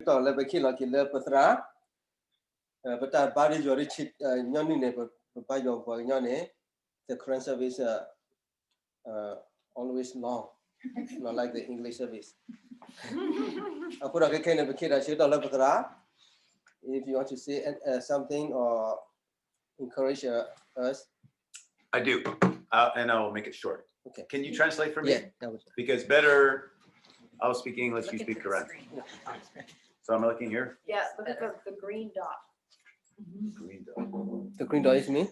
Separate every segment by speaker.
Speaker 1: to le be ki lo ki le patra but body your chit nyoni ne ba yo ba nyone the Korean service always long not like the English service akura ke kene be ki da shi to le patra if you want to say something or encourage us
Speaker 2: I do and I will make it short.
Speaker 1: Okay.
Speaker 2: Can you translate for me?
Speaker 1: Yeah.
Speaker 2: Because better I'll speak English, you speak Korean. So I'm looking here.
Speaker 3: Yeah, look at the green dot.
Speaker 2: Green dot.
Speaker 1: The green dot is me.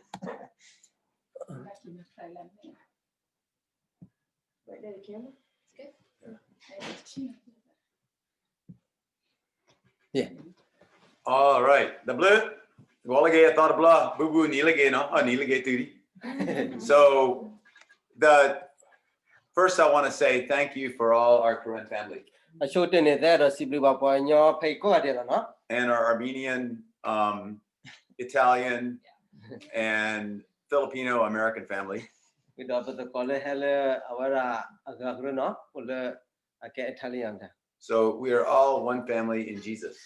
Speaker 3: Right there, the camera. It's good.
Speaker 1: Yeah.
Speaker 2: All right. The blue. I thought blah boo boo nilage no nilage turi. So the first I want to say thank you for all our Korean family. And our Armenian, Italian, and Filipino American family. So we are all one family in Jesus.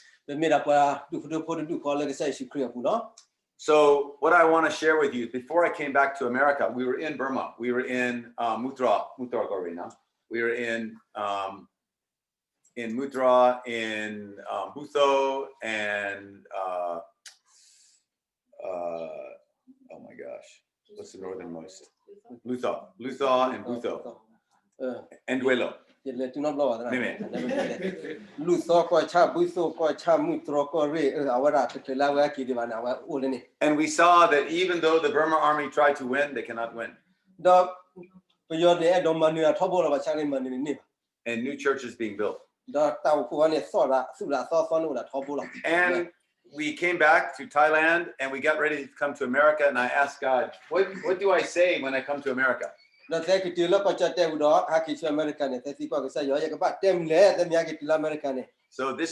Speaker 2: So what I want to share with you, before I came back to America, we were in Burma. We were in Mutra Gorina. We were in Mutra, in Butho, and oh my gosh, what's the northernmost? Lutha and Butho, and Duelo. And we saw that even though the Burma army tried to win, they cannot win. And new churches being built. And we came back to Thailand and we got ready to come to America, and I asked God, what do I say when I come to America? So this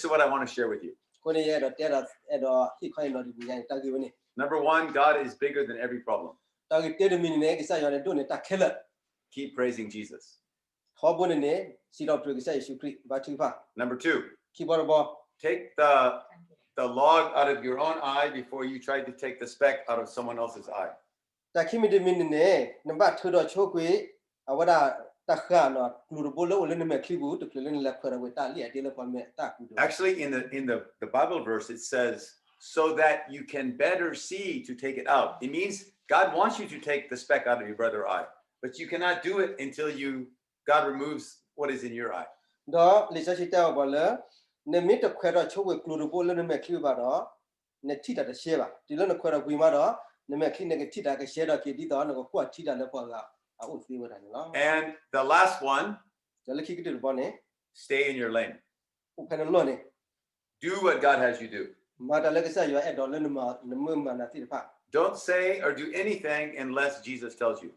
Speaker 2: is what I want to share with you. Number one, God is bigger than every problem. Keep praising Jesus. Number two, take the log out of your own eye before you try to take the speck out of someone else's eye.
Speaker 1: Actually,
Speaker 2: in the Bible verse, it says, so that you can better see to take it out. It means God wants you to take the speck out of your brother's eye, but you cannot do it until God removes what is in your eye.
Speaker 1: And
Speaker 2: the last one, stay in your lane. Do what God has you do. Don't say or do anything unless Jesus tells you.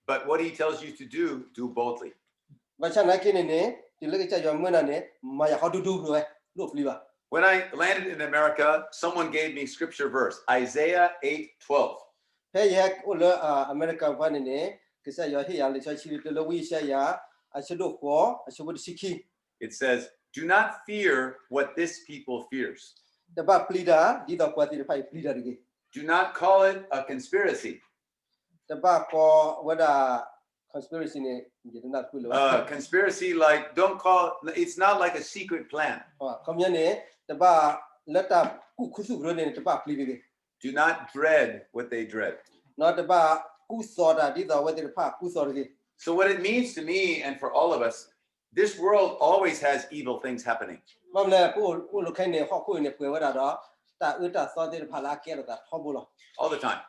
Speaker 2: But what he tells you to do boldly. When I landed in America, someone gave me scripture verse, Isaiah 8:12. It says, do not fear what this people fears. Do not call it a conspiracy. Conspiracy, like, don't call, it's not like a secret plan. Do not dread what they dread. So what it means to me and for all of us, this world always has evil things happening. All the time.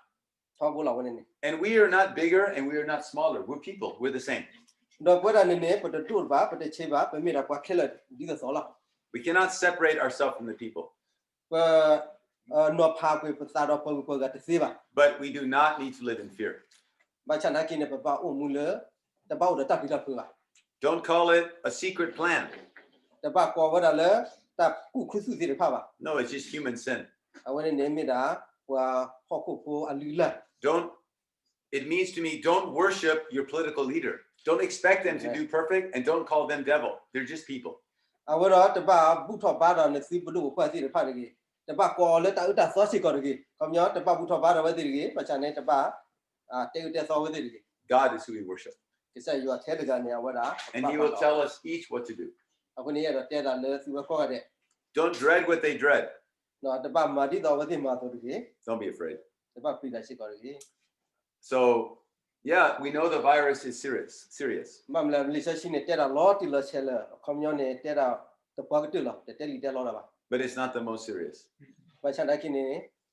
Speaker 2: And we are not bigger and we are not smaller. We're people. We're the same. We cannot separate ourselves from the people. But we do not need to live in fear. Don't call it a secret plan. No, it's just human sin. It means to me, don't worship your political leader. Don't expect them to do perfect and don't call them devil. They're just people.
Speaker 1: အဝရတပါဘူးထောပါတော်နဲ့စီပလူကိုဖွဲ့စီရဖတ်တကြီးတပါကောလက်တာဥတာစောစီကောတကြီးကောမျောတပါဘူးထောပါတော်ဝဲတကြီးပချာနေတပါတေဥတေစောဝဲတကြီး
Speaker 2: God is who we worship.
Speaker 1: ကိစ္စယူအထဲတကနေအဝရ
Speaker 2: And he will tell us each what to do.
Speaker 1: အခုနေရတော့တဲတာလဲစီဝခေါ်တဲ့
Speaker 2: Don't dread what they dread.
Speaker 1: နော်တပါမာတိတော်ဝဲတိမာတော်တကြီး
Speaker 2: Don't be afraid.
Speaker 1: တပါပိတာရှိကောတကြီး
Speaker 2: So, yeah, we know the virus is serious.
Speaker 1: မမလာလိရှိနေတဲတာလောတီလချဲလာကောမျောနေတဲတာတပါကတူလောတဲလီတဲလောလာပါ
Speaker 2: But it's not the most serious.
Speaker 1: ပချာနေကိနေ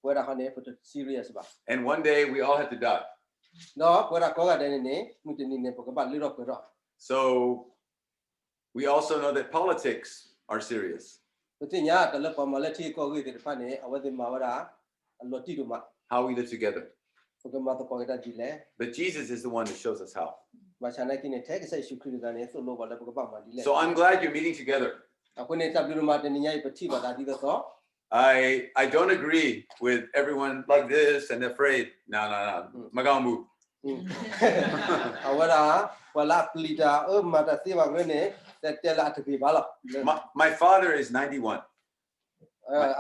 Speaker 1: ဝဲတာဟနေပတ serious ပါ
Speaker 2: And one day we all have to die.
Speaker 1: နော်ဝဲတာကောကတဲ့နေမှုတင်နေပကပါလိတော့ပြော
Speaker 2: So we also know that politics are serious.
Speaker 1: သူတင်ညာတလပမလက်တီကောဂိတဲ့ဖာနေအဝဲတင်မာဝရာအလောတီတို့မှာ
Speaker 2: How we live together.
Speaker 1: ပကမာတော့ကောကတဲ့ဒီလေ
Speaker 2: But Jesus is the one that shows us how.
Speaker 1: မချာနေကိနေတဲကဆိုင်ရှုခရစ်ကနေဆိုလို့ပါလေပကပါမှာဒီလေ
Speaker 2: So I'm glad you're meeting together.
Speaker 1: အခုနေတပ်ပြီးတော့မှတင်ညာပတိပါတာဒီတော့
Speaker 2: I don't agree with everyone like this and afraid. No. Magambu.
Speaker 1: အဝရာဝလာပလီတာမတာစီပါကနေတဲလာတပြီပါလား
Speaker 2: My father is 91.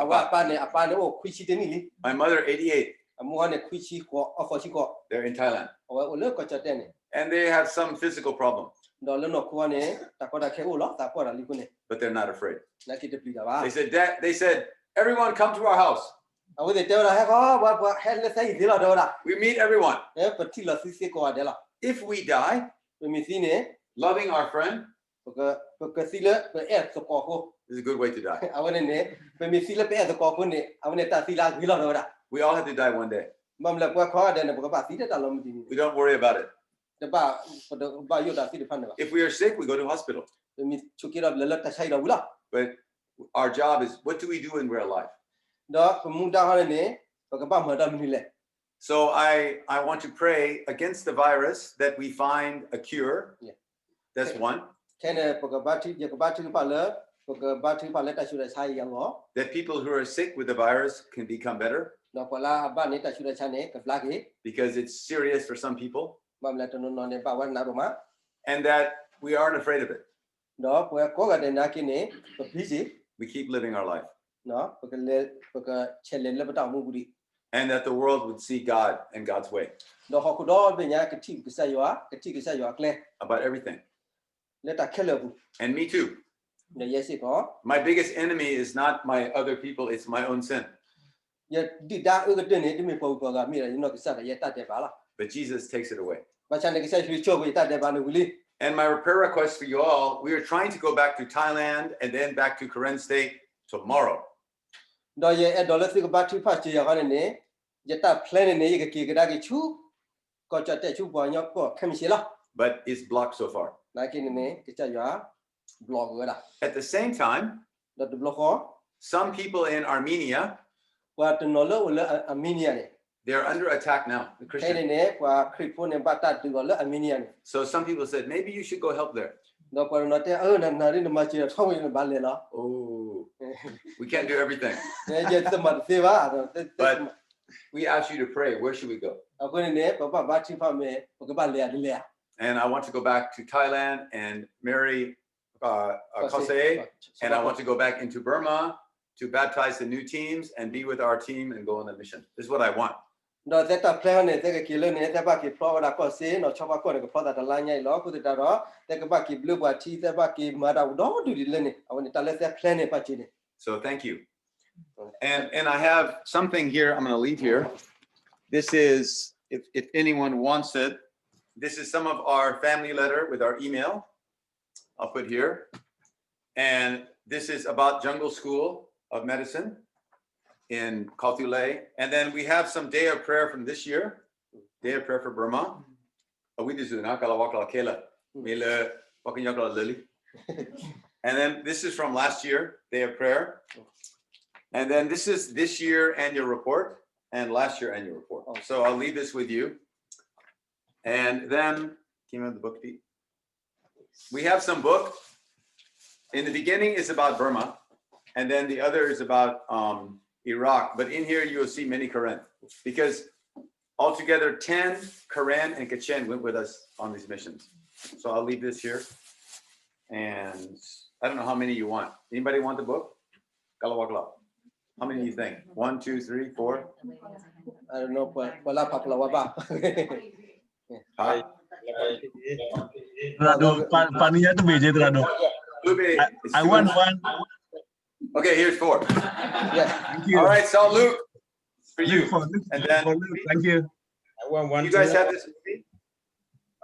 Speaker 1: အဝပါနေအပါနေကိုခွီချီတင်နီ
Speaker 2: My mother 88.
Speaker 1: အမောကနေခွီချီကိုအခေါ်ချီကို
Speaker 2: They're in Thailand.
Speaker 1: အဝအလောကချတဲ့နေ
Speaker 2: And they have some physical problem,
Speaker 1: ဒေါ်လနော်ကိုကနေတကောတာခဲဦးလောတကောတာလီကိုနေ
Speaker 2: but they're not afraid.
Speaker 1: နာကိတပလီတာပါ
Speaker 2: They said, everyone come to our house.
Speaker 1: အဝတဲ့တဲလာဟဲကောဘာဟဲလက်ဆိုင်ဒီလာတော့လား
Speaker 2: We meet everyone.
Speaker 1: ပတိလာစီစီကိုတယ်လား
Speaker 2: If we die,
Speaker 1: မစီနေ
Speaker 2: loving our friend
Speaker 1: ပကစီလပအဲ့စကောကို
Speaker 2: is a good way to die.
Speaker 1: အဝနေမစီလပအဲ့စကောကိုနေအဝနေတာစီလာဒီလာတော့လား
Speaker 2: We all have to die one day.
Speaker 1: မမလပွားခေါ်တယ်ပကပါစီတက်လုံးမသိဘူး
Speaker 2: We don't worry about it.
Speaker 1: တပါဘာယုတာစီဖန်တယ်
Speaker 2: If we are sick, we go to hospital.
Speaker 1: မချုကိရလလတဆိုင်တော့ဘူးလား
Speaker 2: But our job is, what do we do when we're alive?
Speaker 1: တော့မူတာဟရနေပကပါမတာမနီလေ
Speaker 2: So I want to pray against the virus that we find a cure.
Speaker 1: Yeah.
Speaker 2: That's one.
Speaker 1: ခဲနေပကပါတိပကပါတိပါလပကပါတိပါလက်တရှူတဲ့ဆိုင်ရော
Speaker 2: That people who are sick with the virus can become better
Speaker 1: တော့ပလာဘာနေတရှူတဲ့ချာနေကဖလာကေ
Speaker 2: because it's serious for some people,
Speaker 1: မမလတနနနေပါဝနာတော့မှာ
Speaker 2: and that we aren't afraid of it.
Speaker 1: တော့ပကောကတဲ့နာကိနေပပီစီ
Speaker 2: We keep living our life,
Speaker 1: နော်ပကလေပကချဲလေလပတောင်မှုဘူးဒီ
Speaker 2: and that the world would see God and God's way
Speaker 1: တော့ဟခုတော့ပညာကတိကဆက်ရွာကတိကဆက်ရွာကလေ
Speaker 2: about everything.
Speaker 1: လက်တခဲလဘူး
Speaker 2: And me too.
Speaker 1: နေရစီကော
Speaker 2: My biggest enemy is not my other people, it's my own sin.
Speaker 1: ရဒီတာဥကတဲ့နေဒီမပေါ်ပေါ်ကမိရနော်ကဆက်ရတတ်တယ်ပါလား
Speaker 2: But Jesus takes it away.
Speaker 1: ဘာချန်ကဆက်ရွှေချိုးပြီးတတ်တယ်ပါလို့လေ
Speaker 2: And my prayer request for you all, we are trying to go back to Thailand and then back to Karen State tomorrow.
Speaker 1: တော့ရဲ့ဒေါ်လာစီကဘာတိဖတ်ချရခနဲ့နေရတ plan နေရကကေကဒါကချူကောချတဲ့ချူပေါ်ညောကောခမရှိလား
Speaker 2: But it's blocked so far.
Speaker 1: နာကိနေကချရွာ blog ရတာ
Speaker 2: At the same time,
Speaker 1: တော့ blog ဟော
Speaker 2: some people in Armenia,
Speaker 1: ကွာတနော်လောလအမီနီယာနေ
Speaker 2: they're under attack now, the
Speaker 1: ခဲ
Speaker 2: Christians.
Speaker 1: နေကွာခရစ်ဖုန်နဲ့ပတ်တတ်တူလအမီနီယာနေ
Speaker 2: So some people said, maybe you should go help there.
Speaker 1: တော့ပေါ်တော့တဲ့နာရီနမချီထောင်းရင်ဘာလဲလား
Speaker 2: Oh, we can't do everything.
Speaker 1: ကျတဲ့မသေးပါတော့
Speaker 2: But we ask you to pray. Where should we go?
Speaker 1: အခုနေပပဘာတိဖတ်မယ်ပကပလေရလေ
Speaker 2: And I want to go back to Thailand and marry Kosei. And I want to go back into Burma to baptize the new teams and be with our team and go on a mission. This is what I want.
Speaker 1: တော့တဲ့ plan နေတဲ့ကီလနေတဲ့ဘာကီ program ကောစေနော်ချောပါကောက product လာညိုင်လောကုတတော့တဲ့ကဘာကီ blue ဘာတီတဲ့ဘာကီမာတော့တော့ဒူဒီလနေအဝန်တလက်တဲ့ plan နေပတ်ချီနေ
Speaker 2: So thank you. And I have something here I'm going to leave here. This is, if anyone wants it, this is some of our family letter with our email. I'll put here. And this is about Jungle School of Medicine in Kaltule. And then we have some day of prayer from this year, day of prayer for Burma. And then this is from last year, day of prayer. And then this is this year annual report and last year annual report. So I'll leave this with you. And then, came out the book, Pete? We have some book. In the beginning, it's about Burma. And then the other is about Iraq. But in here, you will see many Quran. Because altogether, 10 Quran and Kachen went with us on these missions. So I'll leave this here. And I don't know how many you want. Anybody want the book? Kalawakla. How many do you think? 1, 2, 3, 4?
Speaker 1: I don't know. Wala papala waba.
Speaker 2: Huh?
Speaker 4: Rado, paninya tu beje tu Rado.
Speaker 2: Lube, it's
Speaker 4: I
Speaker 2: too
Speaker 4: want
Speaker 2: much.
Speaker 4: one.
Speaker 2: Okay, here's 4.
Speaker 1: Yeah.
Speaker 4: Thank you.
Speaker 2: All right, so Luke, for you.
Speaker 4: Luke, for Luke,
Speaker 2: And then
Speaker 4: for Luke. Thank you.
Speaker 5: I want one.
Speaker 2: you guys have this movie?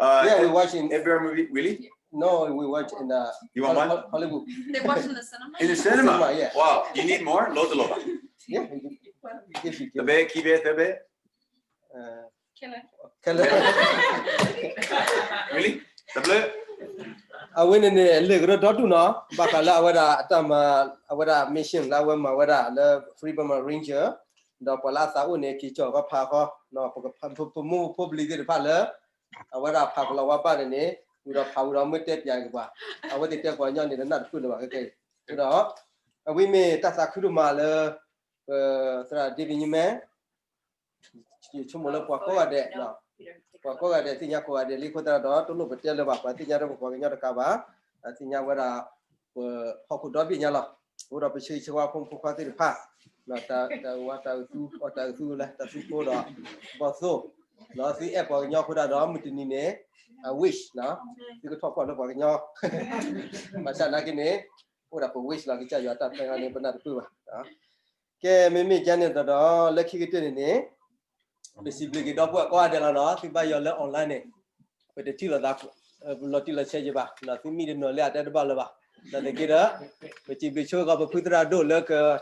Speaker 1: Yeah, we watch in.
Speaker 2: Edinburgh movie, really?
Speaker 1: No, we watch in the.
Speaker 2: You want one?
Speaker 1: Hollywood.
Speaker 3: They watch in the cinema.
Speaker 2: In the cinema?
Speaker 1: Cinema, yeah.
Speaker 2: Wow, you need more? Lots of loba.
Speaker 1: Yeah. If you give.
Speaker 2: Tabe, kibe, tabe.
Speaker 3: Killer.
Speaker 1: Color.
Speaker 2: Really? Table?
Speaker 1: I went in the little daughter no. Bakala wada atama wada mission la wema wada the freedom ranger. The palasa une kicho ka pha no mu public the pala. Wada pha la wapa ne. Ura pha ura mete pya ba. Awade te kwa nyon ni na ku ba ke. Do. We me ta sa khuduma le sra divinyme. Chumola kwa ko ade no. Kwa ko ade tinya ko ade li ko ta do to lo betel le ba pa tinya ro ko nya ka ba tinya wada ho ku do bi nya la ura pe chi chwa phong kwa ti pha na ta wa ta tu la ta su ko do ba so no si e ko nya ko da do mu ti ni ne wish na ti ko thok ko lo ko nya ma sa na ki ne ura ko wish la ki cha ya ta pa ne pa na tu ba ke me me jan ne do le ki ki ti ne basically cái đó qua đây là nó thì bây giờ là online này vậy thì là đã lo thì là chơi gì ba là thì mình nó là đã bao lâu ba là cái đó vậy chỉ bị chơi gặp phụ ra đồ là cái